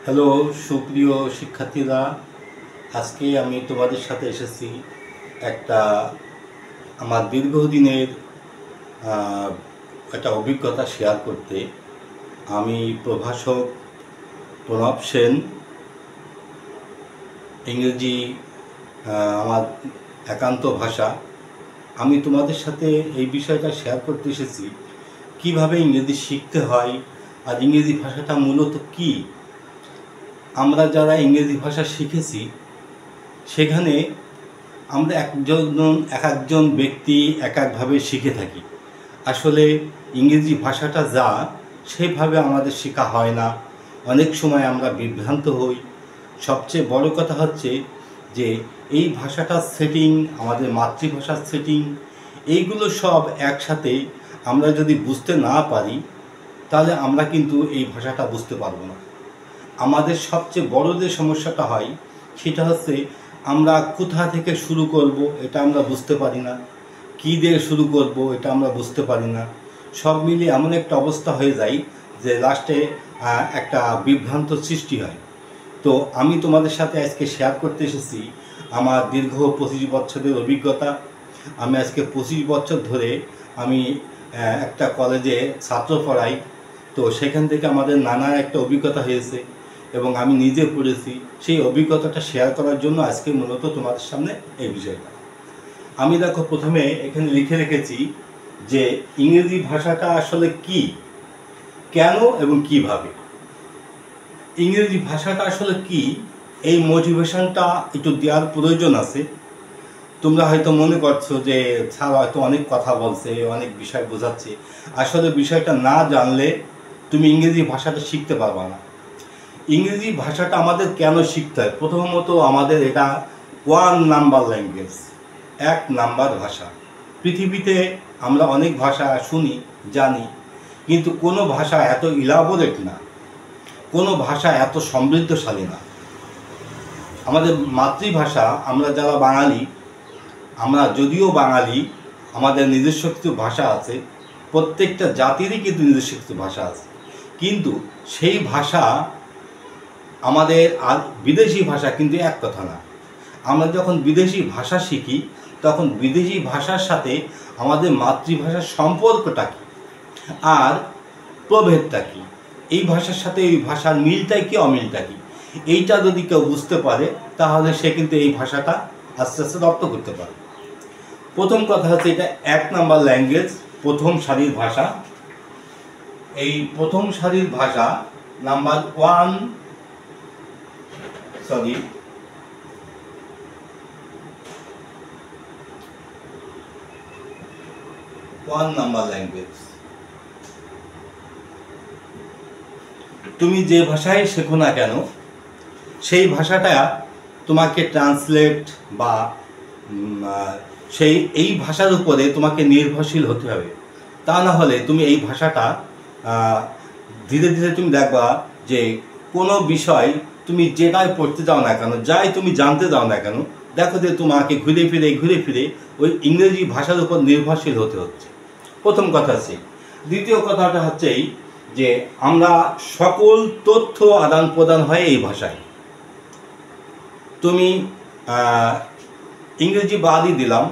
Hello সুপ্রিয় শিক্ষার্থীরা, আজকে আমি তোমাদের সাথে এসেছি একটা আমার দীর্ঘদিনের একটা অভিজ্ঞতা শেয়ার করতে। আমি প্রভাষক প্রণব সেন, ইংরেজি আমার একান্ত ভাষা। আমি তোমাদের সাথে এই বিষয়টা শেয়ার করতে এসেছি, কিভাবে ইংরেজি শিখতে হয় আর ইংরেজি ভাষাটা মূলত কী। আমরা যারা ইংরেজি ভাষা শিখেছি সেখানে আমরা এক একজন ব্যক্তি এক একভাবে শিখে থাকি। আসলে ইংরেজি ভাষাটা যা সেভাবে আমাদের শেখা হয় না, অনেক সময় আমরা বিভ্রান্ত হই। সবচেয়ে বড় কথা হচ্ছে যে এই ভাষাটার সেটিং, আমাদের মাতৃভাষার সেটিং, এইগুলো সব একসাথে আমরা যদি বুঝতে না পারি তাহলে আমরা কিন্তু এই ভাষাটা বুঝতে পারবো না। আমাদের সবচেয়ে বড় যে সমস্যাটা হয় সেটা হচ্ছে আমরা কোথা থেকে শুরু করব এটা আমরা বুঝতে পারি না, কী দিয়ে শুরু করব এটা আমরা বুঝতে পারি না। সব মিলিয়ে এমন একটা অবস্থা হয়ে যায় যে লাস্টে একটা বিভ্রান্ত সৃষ্টি হয়। তো আমি তোমাদের সাথে আজকে শেয়ার করতে এসেছি আমার দীর্ঘ 25 বছরের অভিজ্ঞতা। আমি আজকে 25 বছর ধরে আমি একটা কলেজে ছাত্র পড়াই। তো সেখান থেকে আমাদের নানা একটা অভিজ্ঞতা হয়েছে এবং আমি নিজে পড়েছি। সেই অভিজ্ঞতাটা শেয়ার করার জন্য আজকে মূলত তোমাদের সামনে এই বিষয়টা। আমি দেখো প্রথমে এখানে লিখে রেখেছি যে ইংরেজি ভাষাটা আসলে কি, কেন এবং কিভাবে। ইংরেজি ভাষাটা আসলে কি, এই মোটিভেশনটা একটু দেওয়ার প্রয়োজন আছে। তোমরা হয়তো মনে করছো যে স্যার হয়তো অনেক কথা বলছে, অনেক বিষয় বোঝাচ্ছে। আসলে বিষয়টা না জানলে তুমি ইংরেজি ভাষাটা শিখতে পারবা না। ইংরেজি ভাষাটা আমাদের কেন শিখতে হয়? প্রথমত আমাদের এটা 1 নাম্বার ল্যাঙ্গুয়েজ, 1 নাম্বার ভাষা। পৃথিবীতে আমরা অনেক ভাষা শুনি, জানি, কিন্তু কোনো ভাষা এত ইলাবোরেট না, কোনো ভাষা এত সমৃদ্ধশালী না। আমাদের মাতৃভাষা, আমরা যারা বাঙালি, আমরা যদিও বাঙালি, আমাদের নিজস্ব কিছু ভাষা আছে, প্রত্যেকটা জাতিরই কিন্তু নিজস্ব কিছু ভাষা আছে, কিন্তু সেই ভাষা আমাদের আর বিদেশি ভাষা কিন্তু এক কথা না। আমরা যখন বিদেশি ভাষা শিখি তখন বিদেশি ভাষার সাথে আমাদের মাতৃভাষার সম্পর্কটা কী আর প্রভেদটা কী, এই ভাষার সাথে এই ভাষার মিলটাই কি অমিলটা কী, এইটা যদি কেউ বুঝতে পারে তাহলে সে কিন্তু এই ভাষাটা আস্তে আস্তে রপ্ত করতে পারে। প্রথম কথা হচ্ছে এটা 1 নাম্বার ল্যাঙ্গুয়েজ, প্রথম সারির ভাষা। এই প্রথম সারির ভাষা নাম্বার 1 নাম্বার ল্যাঙ্গুয়েজ। তুমি যে ভাষায় শেখো না কেন সেই ভাষাটা তোমাকে ট্রান্সলেট বা এই ভাষার উপরে তোমাকে নির্ভরশীল হতে হবে। তা না হলে তুমি এই ভাষাটা ধীরে ধীরে তুমি দেখবা যে কোনো বিষয় তুমি যেটাই পড়তে যাও না কেন, যাই তুমি জানতে যাও না কেন, দেখো যে তোমাকে ঘুরে ফিরে ওই ইংরেজি ভাষার উপর নির্ভরশীল হতে হচ্ছে। প্রথম কথা হচ্ছে। দ্বিতীয় কথাটা হচ্ছে যে আমরা সকল তথ্য আদান প্রদান হয় এই ভাষায়। তুমি ইংরেজি বাদই দিলাম,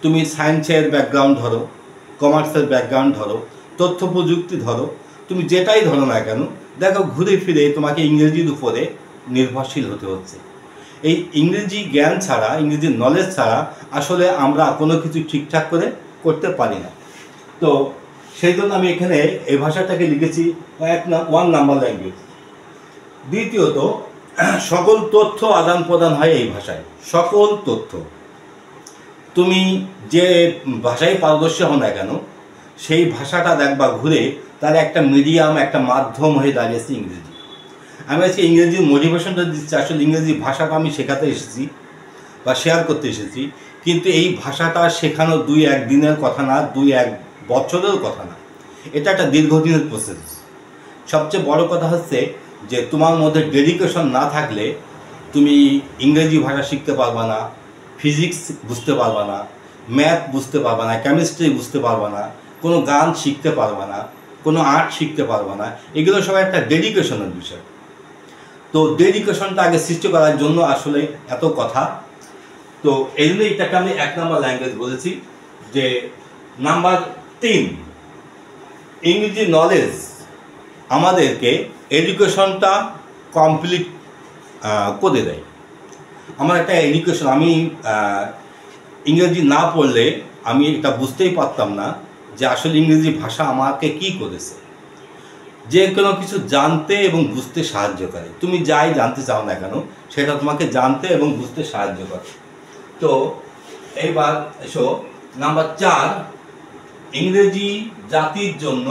তুমি সায়েন্সের ব্যাকগ্রাউন্ড ধরো, কমার্সের ব্যাকগ্রাউন্ড ধরো, তথ্য প্রযুক্তি ধরো, তুমি যেটাই ধরো না কেন, দেখো ঘুরে ফিরে তোমাকে ইংরেজির উপরে নির্ভরশীল হতে হচ্ছে। এই ইংরেজি জ্ঞান ছাড়া, ইংরেজি নলেজ ছাড়া আসলে আমরা কোনো কিছু ঠিকঠাক করে করতে পারি না। তো সেই জন্য আমি এখানে এই ভাষাটাকে লিখেছি 1 নাম্বার ল্যাঙ্গুয়েজ। দ্বিতীয়ত, সকল তথ্য আদান প্রদান হয় এই ভাষায়। সকল তথ্য, তুমি যে ভাষায় পারদর্শী হও না কেন সেই ভাষাটা দেখবা ঘুরে তার একটা মিডিয়াম, একটা মাধ্যম হয়ে দাঁড়িয়েছে ইংরেজি। আমি আজকে ইংরেজির মোটিভেশনটা দিচ্ছি, আসলে ইংরেজি ভাষাটা আমি শেখাতে এসেছি বা শেয়ার করতে এসেছি, কিন্তু এই ভাষাটা শেখানো 2-1 দিনের কথা না, 2-1 বছরের কথা না, এটা একটা দীর্ঘদিনের প্রসেস। সবচেয়ে বড় কথা হচ্ছে যে তোমার মধ্যে ডেডিকেশন না থাকলে তুমি ইংরেজি ভাষা শিখতে পারবা না, ফিজিক্স বুঝতে পারবা না, ম্যাথ বুঝতে পারবা না, কেমিস্ট্রি বুঝতে পারবা না, কোনো গান শিখতে পারবা না, কোনো আর্ট শিখতে পারবা না। এগুলো সব একটা ডেডিকেশনের বিষয়। তো ডেডিকেশনটা আগে সৃষ্টি করার জন্য আসলে এত কথা। তো এই জন্য এটাকে আমি 1 নম্বর ল্যাঙ্গুয়েজ বলেছি। যে নাম্বার 3, ইংরেজি নলেজ আমাদেরকে এডুকেশনটা কমপ্লিট করে দেয়। আমার একটা এডুকেশন, আমি ইংরেজি না পড়লে আমি এটা বুঝতেই পারতাম না যে আসলে ইংরেজি ভাষা আমাকে কি করেছে। যে কোনো কিছু জানতে এবং বুঝতে সাহায্য করে। তুমি যাই জানতে চাও না কেন, সেটা তোমাকে জানতে এবং বুঝতে সাহায্য করে। তো এইবার এসো নাম্বার 4, ইংরেজি জাতির জন্য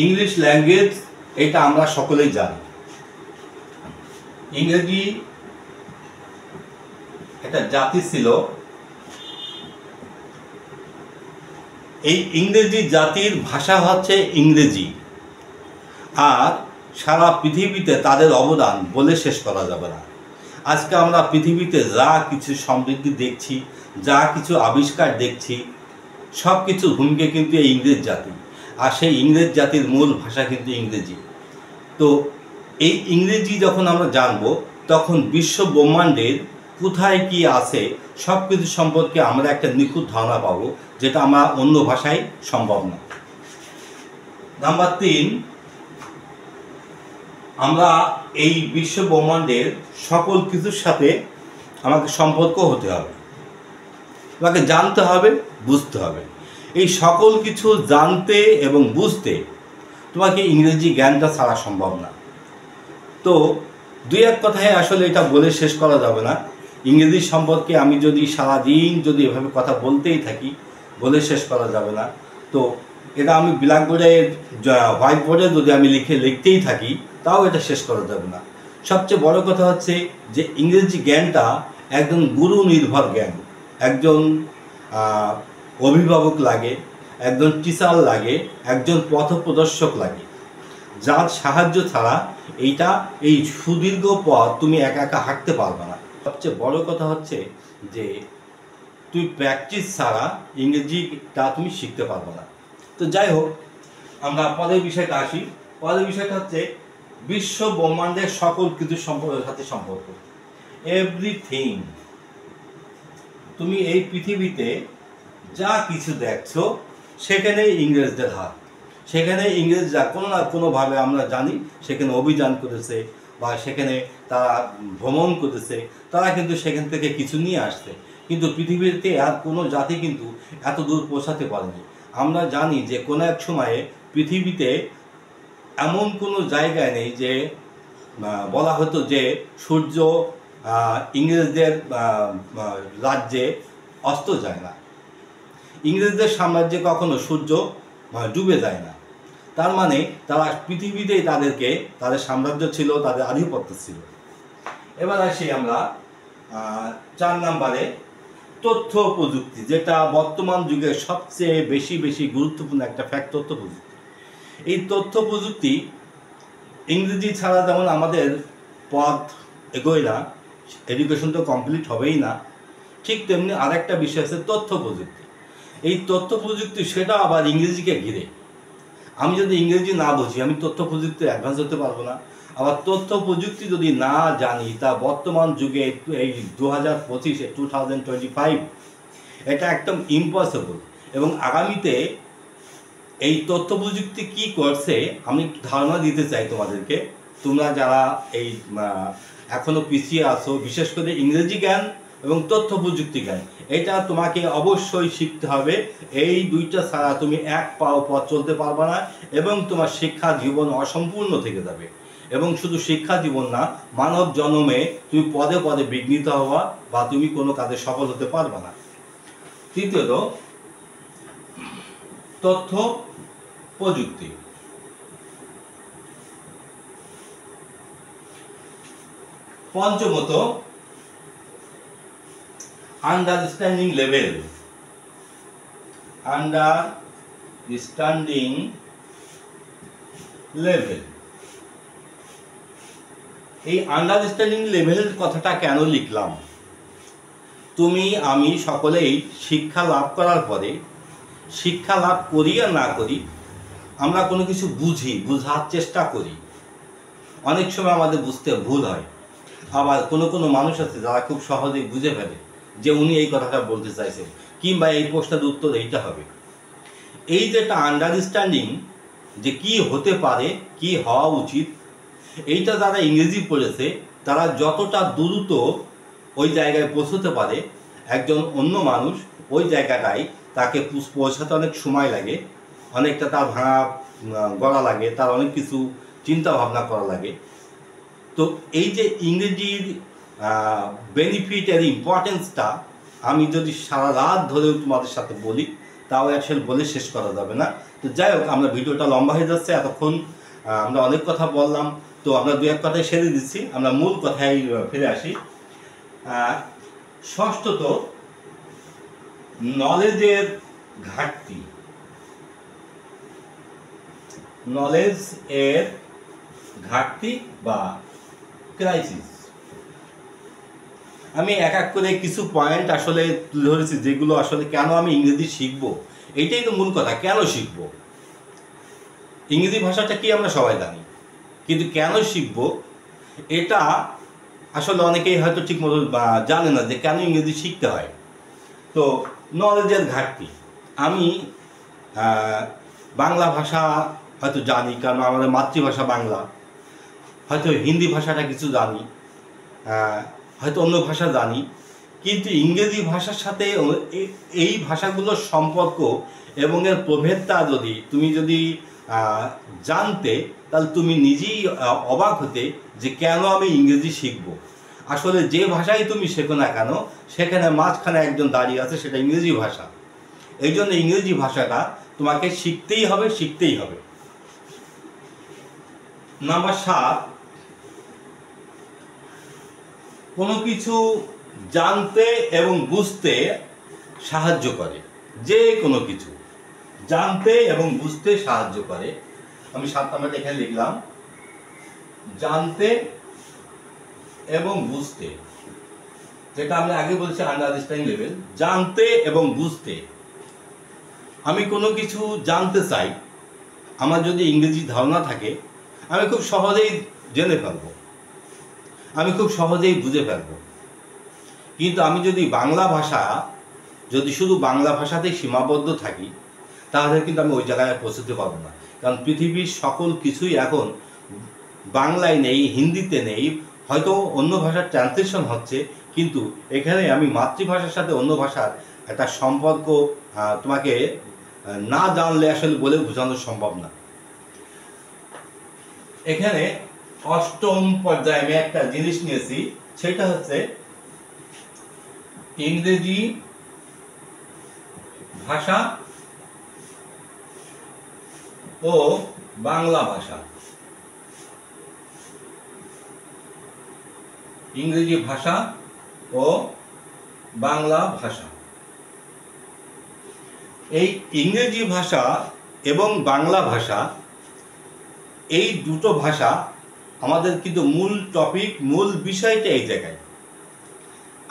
ইংলিশ ল্যাঙ্গুয়েজ, এটা আমরা সকলেই জানি। ইংরেজি একটা জাতি ছিল, এই ইংরেজি জাতির ভাষা হচ্ছে ইংরেজি। আর সারা পৃথিবীতে তাদের অবদান বলে শেষ করা যাবে না। আজকে আমরা পৃথিবীতে যা কিছু সমৃদ্ধি দেখছি, যা কিছু আবিষ্কার দেখছি, সব কিছুর ভূমিকা কিন্তু এই ইংরেজ জাতি। আর সেই ইংরেজ জাতির মূল ভাষা কিন্তু ইংরেজি। তো এই ইংরেজি যখন আমরা জানব, তখন বিশ্ব ব্রহ্মাণ্ডের কোথায় কি আছে সব কিছু সম্পর্কে আমরা একটা নিখুঁত ধারণা পাবো, যেটা আমরা অন্য ভাষায় সম্ভব না। নাম্বার 3, আমরা এই বিশ্ব ব্রহ্মাণ্ডের সকল কিছুর সাথে আমাকে সম্পর্ক হতে হবে, আমাকে জানতে হবে, বুঝতে হবে। এই সকল কিছু জানতে এবং বুঝতে তোমাকে ইংরেজি জ্ঞানটা ছাড়া সম্ভব না। তো 2-1 কথায় আসলে এটা বলে শেষ করা যাবে না। ইংরেজি সম্পর্কে আমি যদি সারাদিন যদি এভাবে কথা বলতেই থাকি, বলে শেষ করা যাবে না। তো এটা আমি ব্ল্যাকবোর্ডে, হোয়াইট বোর্ডে যদি আমি লিখতেই থাকি, তাও এটা শেষ করা যাবে না। সবচেয়ে বড় কথা হচ্ছে যে ইংরেজি জ্ঞানটা একজন গুরু নির্ভর জ্ঞান। একজন অভিভাবক লাগে, একজন টিচার লাগে, একজন পথপ্রদর্শক লাগে, যার সাহায্য ছাড়া এই সুদীর্ঘ পথ তুমি একা একা হাঁটতে পারবে না। সবচেয়ে বড় কথা হচ্ছে যে তুই প্র্যাকটিস ছাড়া ইংরেজিটা তুমি শিখতে পারবে না। তো যাই হোক, আমরা পরের বিষয়টা আসি। পরের বিষয়টা হচ্ছে বিশ্ব ব্রহ্মাণ্ডের সকল কিছুর সাথে সম্পর্ক। এভরিথিং, তুমি এই পৃথিবীতে যা কিছু দেখছো সেখানে ইংরেজদের হাত। সেখানে ইংরেজরা কোনো না কোনোভাবে আমরা জানি সেখানে অভিযান করেছে, বা সেখানে তারা ভ্রমণ করেছে, তারা কিন্তু সেখান থেকে কিছু নিয়ে আসছে। কিন্তু পৃথিবীতে আর কোনো জাতি কিন্তু এত দূর পৌঁছাতে পারেনি। আমরা জানি যে কোনো এক সময়ে পৃথিবীতে এমন কোনো জায়গায় নেই যে বলা হতো যে সূর্য ইংরেজদের রাজ্যে অস্ত যায় না, ইংরেজদের সাম্রাজ্যে কখনো সূর্য ডুবে যায় না। তার মানে তারা পৃথিবীতেই তাদের সাম্রাজ্য ছিল, তাদের আধিপত্য ছিল। এবার আসি আমরা 4 নম্বরে, তথ্য প্রযুক্তি, যেটা বর্তমান যুগের সবচেয়ে বেশি গুরুত্বপূর্ণ একটা ফ্যাক্ট। তথ্য প্রযুক্তি, এই তথ্য প্রযুক্তি ইংরেজি ছাড়া যেমন আমাদের পথ এগোয় না, এডুকেশন তো কমপ্লিট হবেই না, ঠিক তেমনি আরেকটা বিষয় আছে তথ্য প্রযুক্তি। এই তথ্য প্রযুক্তি সেটা আবার ইংরেজিকে ঘিরে। আমি যদি ইংরেজি না বুঝি, আমি তথ্য প্রযুক্তি অ্যাডভান্স হতে পারবো না। আবার তথ্য প্রযুক্তি যদি না জানি, তা বর্তমান যুগে এই 2025 এটা একদম ইম্পসিবল। এবং আগামীতে এই তথ্য প্রযুক্তি কী করছে আমি একটু ধারণা দিতে চাই তোমাদেরকে। তোমরা যারা এই এখনও পিছিয়ে আছো, বিশেষ করে ইংরেজি জ্ঞান এবং তথ্য প্রযুক্তি জ্ঞান, এটা তোমাকে অবশ্যই শিখতে হবে। এই দুইটা ছাড়া তুমি এক পাও পথ চলতে পারবে না, এবং তোমার শিক্ষা জীবন অসম্পূর্ণ থেকে যাবে। এবং শুধু শিক্ষা জীবন না, মানব জন্মে তুমি পদে পদে বিঘ্নিত হওয়া বা তুমি কোনো কাজে সফল হতে পারবে না। তৃতীয়ত, তথ্য প্রযুক্তি। পঞ্চমত, আন্ডারস্ট্যান্ডিং লেভেল। আন্ডারস্ট্যান্ডিং লেভেল, এই আন্ডারস্ট্যান্ডিং লেভেলের কথাটা কেন লিখলাম? তুমি আমি সকলেই শিক্ষা লাভ করার পরে, শিক্ষা লাভ করি আর না করি, আমরা কোনো কিছু বুঝার চেষ্টা করি। অনেক সময় আমাদের বুঝতে ভুল হয়। আবার কোনো কোনো মানুষ আছে যারা খুব সহজেই বুঝে ফেলে যে উনি এই কথাটা বলতে চাইছেন, কিংবা এই প্রশ্নের উত্তর এইটা হবে। এই যে একটা আন্ডারস্ট্যান্ডিং যে কি হতে পারে, কি হওয়া উচিত, এইটা যারা ইংরেজি পড়েছে তারা যতটা দ্রুত ওই জায়গায় পৌঁছতে পারে, একজন অন্য মানুষ ওই জায়গাটায় তাকে পৌঁছাতে অনেক সময় লাগে, অনেকটা তার ভাঙা গড়া লাগে, তার অনেক কিছু চিন্তা ভাবনা করা লাগে। তো এই যে ইংরেজির বেনিফিট এর ইম্পর্টেন্সটা আমি যদি সারা রাত ধরেও তোমাদের সাথে বলি তাও অ্যাকচুয়ালি বলে শেষ করা যাবে না। তো যাই হোক, আমরা ভিডিওটা লম্বা হয়ে যাচ্ছে, এতক্ষণ আমরা অনেক কথা বললাম, তো আমরা দু এক কথায় সেরে দিচ্ছি, আমরা মূল কথায় ফিরে আসি। ষষ্ঠত, নলেজের ঘাটতি। নলেজ এর ঘাটতি বা ক্রাইসিস। আমি এক এক করে কিছু পয়েন্ট আসলে তুলে ধরেছি যেগুলো আসলে কেন আমি ইংরেজি শিখব, এইটাই তো মূল কথা। কেন শিখব? ইংরেজি ভাষাটা কি আমরা সবাই জানি, কিন্তু কেন শিখব এটা আসলে অনেকেই হয়তো ঠিক মতো জানে না যে কেন ইংরেজি শিখতে হয়। তো নলেজের ঘাটতি। আমি বাংলা ভাষা হয়তো জানি, কারণ আমাদের মাতৃভাষা বাংলা, হয়তো হিন্দি ভাষাটা কিছু জানি, হয়তো অন্য ভাষা জানি, কিন্তু ইংরেজি ভাষার সাথে এই ভাষাগুলোর সম্পর্ক এবং এর প্রভেদটা তুমি যদি জানতে, তাহলে তুমি নিজেই অবাক হতে যে কেন আমি ইংরেজি শিখব। আসলে যে ভাষাই তুমি শেখো না কেন, সেখানে মাঝখানে একজন দাঁড়িয়ে আছে, সেটা ইংরেজি ভাষা। এই জন্য ইংরেজি ভাষাটা তোমাকে শিখতেই হবে, শিখতেই হবে। নাম্বার 7, কোনো কিছু জানতে এবং বুঝতে সাহায্য করে। যে কোনো কিছু জানতে এবং বুঝতে সাহায্য করে। আমি 7 নাম্বার এখানে লিখলাম, জানতে এবং বুঝতে, যেটা আমি আগে বলছি আন্ডারস্ট্যান্ডিং লেভেল। জানতে এবং বুঝতে, আমি কোনো কিছু জানতে চাই, আমার যদি ইংরেজি ধারণা থাকে আমি খুব সহজেই জেনে ফেলবো, আমি খুব সহজেই বুঝে ফেলবো। কিন্তু আমি যদি শুধু বাংলা ভাষাতেই সীমাবদ্ধ থাকি, তাহলে কিন্তু আমি ওই জায়গায় পৌঁছতে পারবো না। কারণ পৃথিবীর সকল কিছুই এখন বাংলায় নেই, হিন্দিতে নেই, হয়তো অন্য ভাষার ট্রান্সলেশন হচ্ছে, কিন্তু এখানে আমি মাতৃভাষার সাথে অন্য ভাষার একটা সম্পর্ক তোমাকে না জানলে আসলে বলে বোঝানো সম্ভব না। এখানে 8ম পর্যায়ে আমি একটা জিনিস নিয়েছি, সেটা হচ্ছে ইংরেজি ভাষা ও বাংলা ভাষা। ইংরেজি ভাষা ও বাংলা ভাষা। এই ইংরেজি ভাষা এবং বাংলা ভাষা, এই দুটো ভাষা আমাদের কিন্তু মূল টপিক, মূল বিষয়টা এই জায়গায়।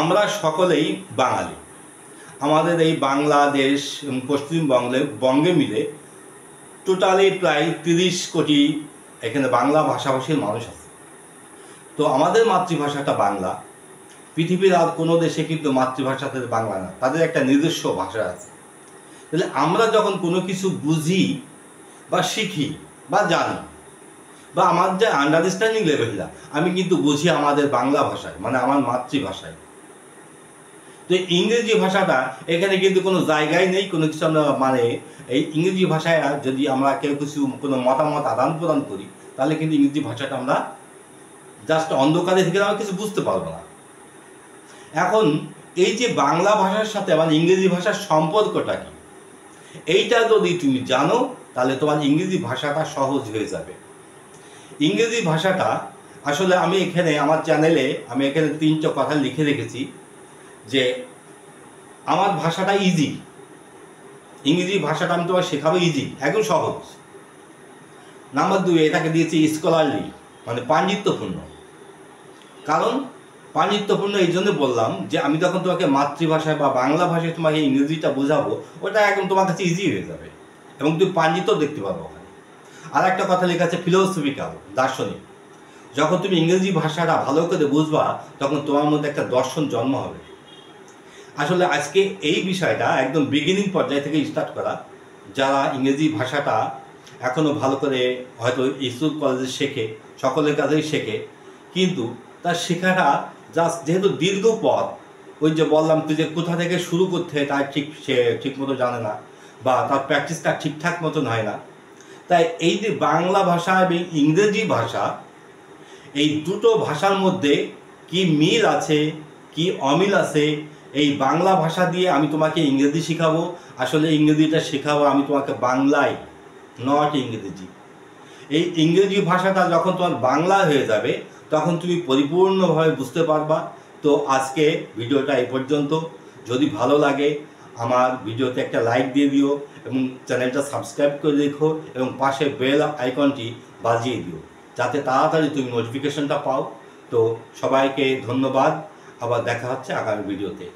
আমরা সকলেই বাঙালি। আমাদের এই বাংলাদেশ পশ্চিমবঙ্গে মিলে টোটালি প্রায় 30 কোটি এখানে বাংলা ভাষাভাষীর মানুষ আছে। তো আমাদের মাতৃভাষাটা বাংলা। পৃথিবীর আর কোনো দেশে কিন্তু মাতৃভাষা তাদের বাংলা না, তাদের একটা নিজস্ব ভাষা আছে। তাহলে আমরা যখন কোনো কিছু বুঝি বা শিখি বা জানি, বা আমার যে আন্ডারস্ট্যান্ডিং লেভেলটা, আমি কিন্তু বুঝি আমাদের বাংলা ভাষায়, মানে আমার মাতৃভাষায়। তো ইংরেজি ভাষাটা এখানে কিন্তু কোনো জায়গায় নেই, কোনো কিছু আমরা মানে এই ইংরেজি ভাষায় যদি আমরা কেউ কিছু কোনো মতামত আদান প্রদান করি, তাহলে কিন্তু ইংরেজি ভাষাটা আমরা জাস্ট অন্ধকারে থেকে আমরা কিছু বুঝতে পারবো না। এখন এই যে বাংলা ভাষার সাথে আমার ইংরেজি ভাষার সম্পর্কটা কি, এইটা যদি তুমি জানো, তাহলে তোমার ইংরেজি ভাষাটা সহজ হয়ে যাবে। ইংরেজি ভাষাটা আসলে আমি এখানে আমার চ্যানেলে আমি এখানে 3টা কথা লিখে রেখেছি যে আমার ভাষাটা ইজি, ইংরেজি ভাষাটা আমি তোমার শেখাবো ইজি, একদম সহজ। নাম্বার 2, এটাকে দিয়েছি স্কলারলি, মানে পাণ্ডিত্যপূর্ণ। কারণ পাণ্ডিত্যপূর্ণ এই জন্য বললাম যে আমি যখন তোমাকে মাতৃভাষায় বা বাংলা ভাষায় তোমাকে ইংরেজিটা বোঝাবো, ওটা একদম তোমার কাছে ইজি হয়ে যাবে এবং তুমি পাণ্ডিত্য দেখতে পাবো ওখানে। আর একটা কথা লেখা আছে ফিলোসফিক্যাল, দার্শনিক। যখন তুমি ইংরেজি ভাষাটা ভালো করে বুঝবা তখন তোমার মধ্যে একটা দর্শন জন্ম হবে। আসলে আজকে এই বিষয়টা একদম বিগিনিং পর্যায় থেকে স্টার্ট করা। যারা ইংরেজি ভাষাটা এখনও ভালো করে হয়তো স্কুল কলেজে শেখে, সকলের কাছেই শেখে, কিন্তু তার শেখাটা জাস্ট যেহেতু দীর্ঘ পথ, ওই যে বললাম তুই যে কোথা থেকে শুরু করতে হয় তার সে ঠিক মতো জানে না, বা তার প্র্যাকটিসটা ঠিকঠাক মতন হয় না। তাই এই যে বাংলা ভাষা এবং ইংরেজি ভাষা, এই দুটো ভাষার মধ্যে কি মিল আছে কি অমিল আছে, এই বাংলা ভাষা দিয়ে আমি তোমাকে ইংরেজি শেখাবো, আসলে ইংরেজিটা শেখাবো আমি তোমাকে বাংলায়, নট ইংরেজি। এই ইংরেজি ভাষাটা যখন তোমার বাংলা হয়ে যাবে তখন তুমি পরিপূর্ণভাবে বুঝতে পারবা। তো আজকে ভিডিওটা এই পর্যন্ত। যদি ভালো লাগে আমার ভিডিওতে একটা লাইক দিয়ে দিও এবং চ্যানেলটা সাবস্ক্রাইব করে রেখো এবং পাশে বেল আইকনটি বাজিয়ে দিও যাতে তাড়াতাড়ি তুমি নোটিফিকেশনটা পাও। তো সবাইকে ধন্যবাদ, আবার দেখা হচ্ছে আগামী ভিডিওতে।